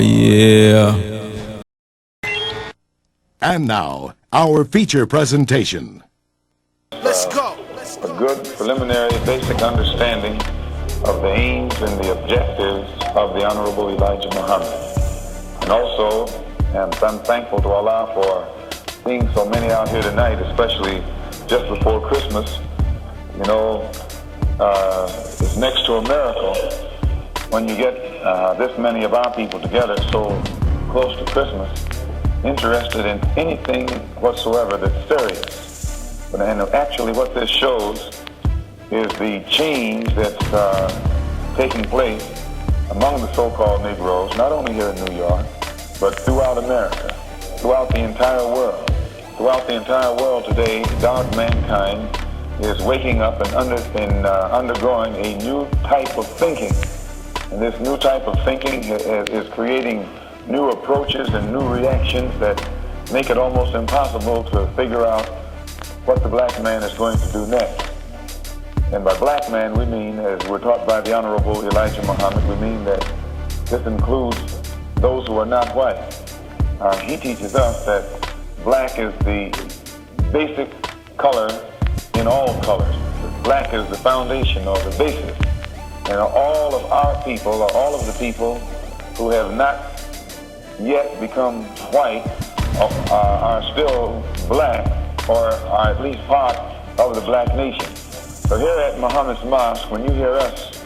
Yeah. And now, our feature presentation. Let's go. A good preliminary basic understanding of the aims and the objectives of the Honorable Elijah Muhammad. And also, I'm thankful to Allah for seeing so many out here tonight, especially just before Christmas. You know, it's next to a miracle when you get this many of our people together so close to Christmas, interested in anything whatsoever that's serious. But and actually what this shows is the change that's taking place among the so-called Negroes, not only here in New York, but throughout America, throughout the entire world. Throughout the entire world today, dark mankind is waking up and undergoing a new type of thinking. And this new type of thinking is creating new approaches and new reactions that make it almost impossible to figure out what the black man is going to do next. And by black man, we mean, as we're taught by the Honorable Elijah Muhammad, we mean that this includes those who are not white. He teaches us that black is the basic color in all colors. Black is the foundation or the basis. And all of our people, or all of the people who have not yet become white, are still black, or are at least part of the black nation. So here at Muhammad's Mosque, when you hear us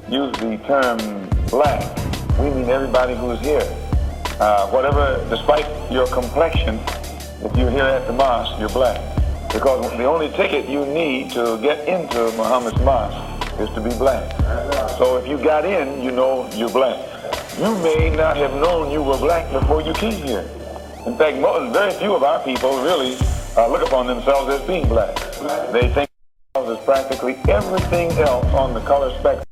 use the term black, we mean everybody who is here. Whatever, despite your complexion, if you're here at the mosque, you're black. Because the only ticket you need to get into Muhammad's Mosque is to be black. So if you got in, you know you're black. You may not have known you were black before you came here. In fact, very few of our people really look upon themselves as being black. They think of themselves as practically everything else on the color spectrum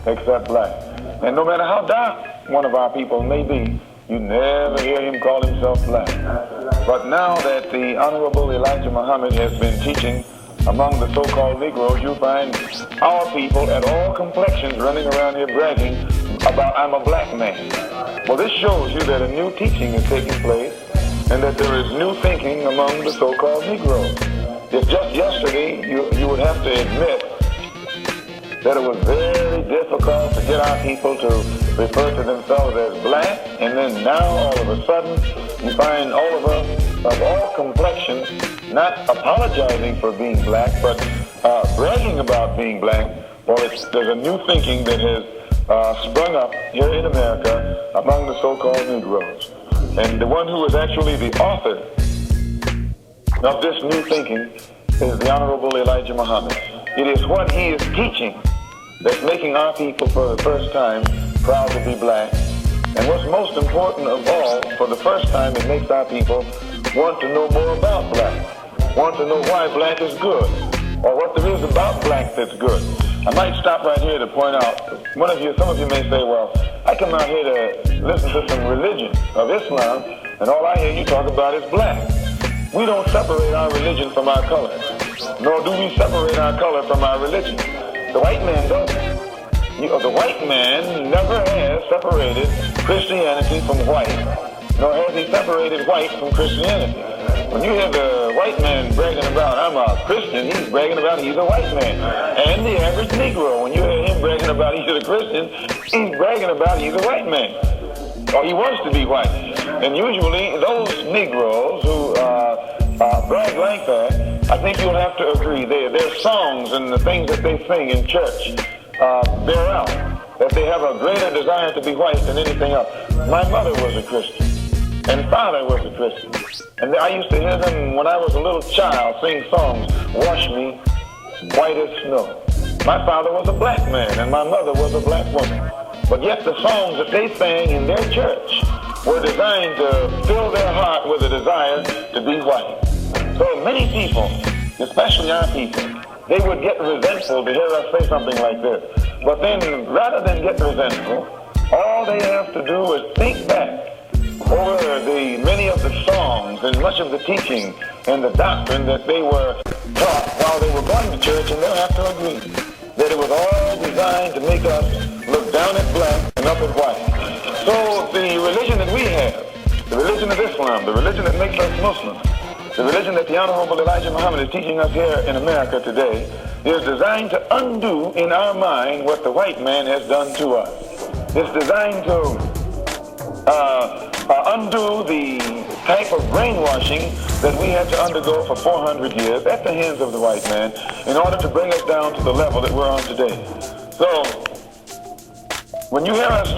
except black. And no matter how dark one of our people may be, you never hear him call himself black. But now that the Honorable Elijah Muhammad has been teaching among the so-called Negroes, you find our people at all complexions running around here bragging about, I'm a black man. Well, this shows you that a new teaching is taking place and that there is new thinking among the so-called Negroes. If just yesterday you would have to admit that it was very difficult to get our people to refer to themselves as black, and then now all of a sudden you find all of us of all complexions not apologizing for being black, but bragging about being black. Well, there's a new thinking that has sprung up here in America among the so-called Negroes. And the one who is actually the author of this new thinking is the Honorable Elijah Muhammad. It is what he is teaching that's making our people for the first time proud to be black. And what's most important of all, for the first time it makes our people want to know more about black, want to know why black is good, or what there is about black that's good. I might stop right here to point out, some of you may say, well, I come out here to listen to some religion of Islam, and all I hear you talk about is black. We don't separate our religion from our color, nor do we separate our color from our religion. The white man doesn't. The white man never has separated Christianity from white, nor has he separated white from Christianity. When you hear the white man bragging about, I'm a Christian, he's bragging about he's a white man. And the average Negro, when you hear him bragging about he's a Christian, he's bragging about he's a white man. Or he wants to be white. And usually those Negroes who brag like that, I think you'll have to agree, their songs and the things that they sing in church bear out that they have a greater desire to be white than anything else. My mother was a Christian, and father was a Christian. And I used to hear them when I was a little child sing songs, Wash Me White as Snow. My father was a black man, and my mother was a black woman. But yet the songs that they sang in their church were designed to fill their heart with a desire to be white. So many people, especially our people, they would get resentful to hear us say something like this. But then, rather than get resentful, all they have to do is think back over the many of the songs and much of the teaching and the doctrine that they were taught while they were going to church, and they'll have to agree that it was all designed to make us look down at black and up at white. So the religion that we have, the religion of Islam, the religion that makes us Muslims, the religion that the Honorable Elijah Muhammad is teaching us here in America today, is designed to undo in our mind what the white man has done to us. It's designed to undo the type of brainwashing that we had to undergo for 400 years at the hands of the white man in order to bring us down to the level that we're on today. So when you hear us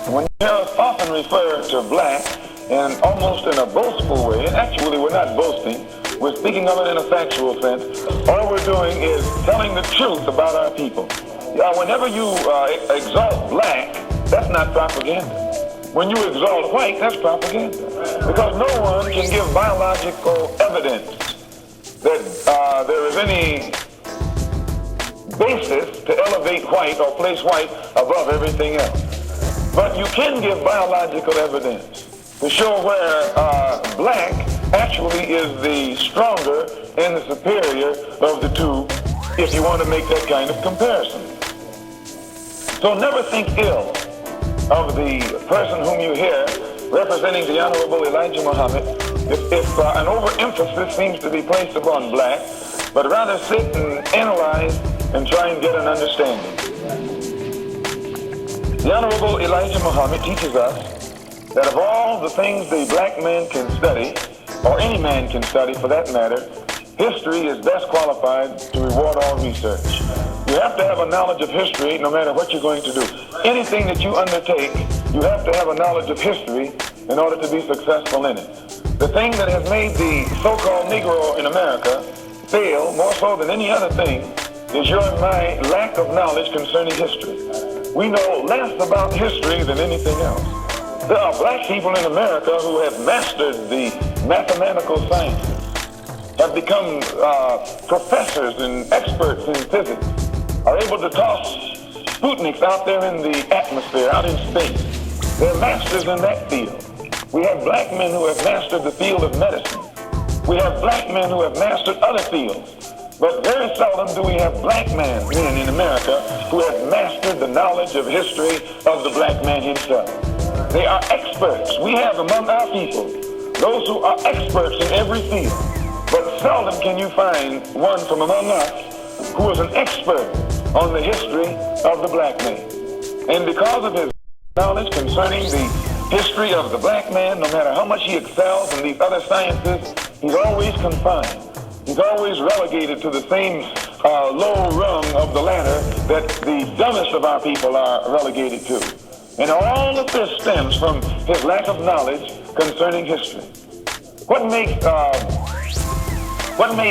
when you hear us often refer to black and almost in a boastful way, and actually we're not boasting, we're speaking of it in a factual sense. All we're doing is telling the truth about our people. Whenever you exalt black, that's not propaganda. When you exalt white, that's propaganda. Because no one can give biological evidence that there is any basis to elevate white or place white above everything else. But you can give biological evidence to show where black actually is the stronger and the superior of the two, if you want to make that kind of comparison. So never think ill of the person whom you hear representing the Honorable Elijah Muhammad if an overemphasis seems to be placed upon black, but rather sit and analyze and try and get an understanding. The Honorable Elijah Muhammad teaches us that of all the things the black man can study, or any man can study for that matter, history is best qualified to reward all research. You have to have a knowledge of history no matter what you're going to do. Anything that you undertake, you have to have a knowledge of history in order to be successful in it. The thing that has made the so-called Negro in America fail more so than any other thing is your and my lack of knowledge concerning history. We know less about history than anything else. There are black people in America who have mastered the mathematical sciences, have become professors and experts in physics, are able to toss Sputniks out there in the atmosphere, out in space. They're masters in that field. We have black men who have mastered the field of medicine. We have black men who have mastered other fields. But very seldom do we have black men in America who have mastered the knowledge of history of the black man himself. They are experts. We have among our people those who are experts in every field. But seldom can you find one from among us who is an expert on the history of the black man. And because of his knowledge concerning the history of the black man, no matter how much he excels in these other sciences, he's always confined. He's always relegated to the same low rung of the ladder that the dumbest of our people are relegated to. And all of this stems from his lack of knowledge concerning history. What made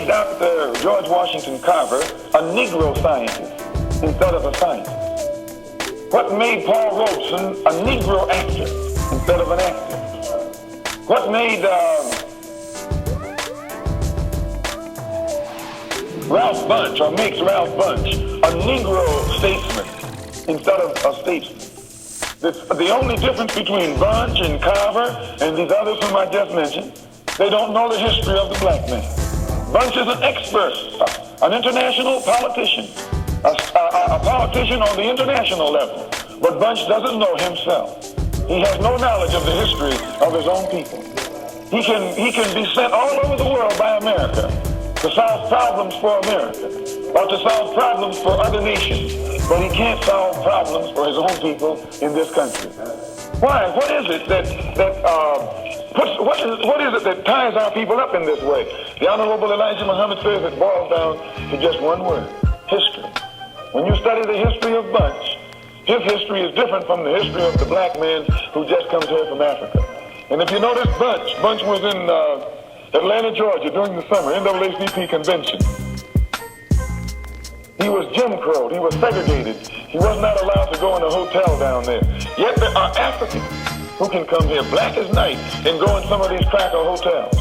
Dr. George Washington Carver a Negro scientist instead of a scientist? What made Paul Robeson a Negro actor instead of an actor? What made Ralph Bunche, or makes Ralph Bunche, a Negro statesman instead of a statesman? The only difference between Bunche and Carver and these others whom I just mentioned, they don't know the history of the black man. Bunche is an expert, an international politician, a politician on the international level. But Bunche doesn't know himself. He has no knowledge of the history of his own people. He can be sent all over the world by America to solve problems for America or to solve problems for other nations, but he can't solve problems for his own people in this country. Why? What is it that ties our people up in this way? The Honorable Elijah Muhammad says it boils down to just one word: history. When you study the history of Bunche, his history is different from the history of the black man who just comes here from Africa. And if you notice, Bunche was in Atlanta, Georgia during the summer NAACP convention. He was Jim Crowed. He was segregated. He was not allowed to go in a hotel down there. Yet there are Africans who can come here black as night and go in some of these cracker hotels.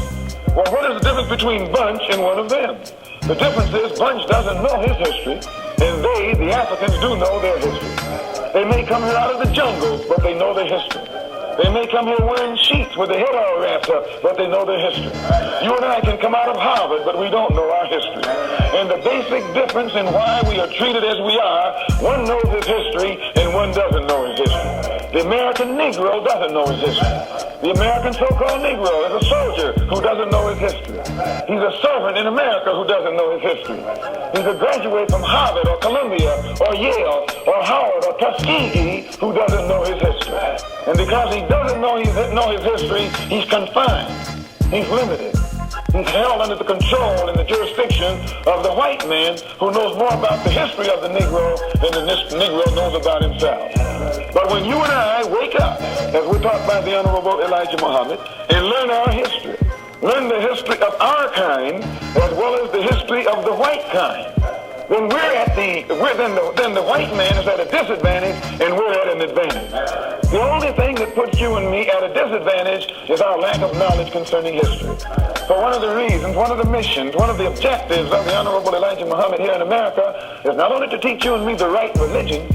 Well, what is the difference between Bunche and one of them? The difference is Bunche doesn't know his history, and they, the Africans, do know their history. They may come here out of the jungles, but they know their history. They may come here wearing sheets with their head all wrapped up, but they know their history. You and I can come out of Harvard, but we don't know our history. And the basic difference in why we are treated as we are, one knows his history and one doesn't know his history. The American Negro doesn't know his history. The American so-called Negro is a soldier who doesn't know his history. He's a servant in America who doesn't know his history. He's a graduate from Harvard or Columbia or Yale or Howard or Tuskegee who doesn't know his history. And because he doesn't know his history, he's confined. He's limited. He's held under the control and the jurisdiction of the white man who knows more about the history of the Negro than the Negro knows about himself. But when you and I wake up, as we're taught by the Honorable Elijah Muhammad, and learn our history, learn the history of our kind as well as the history of the white kind, then then the white man is at a disadvantage and we're at an advantage. The only thing that puts you and me at a disadvantage is our lack of knowledge concerning history. So one of the reasons, one of the missions, one of the objectives of the Honorable Elijah Muhammad here in America is not only to teach you and me the right religion,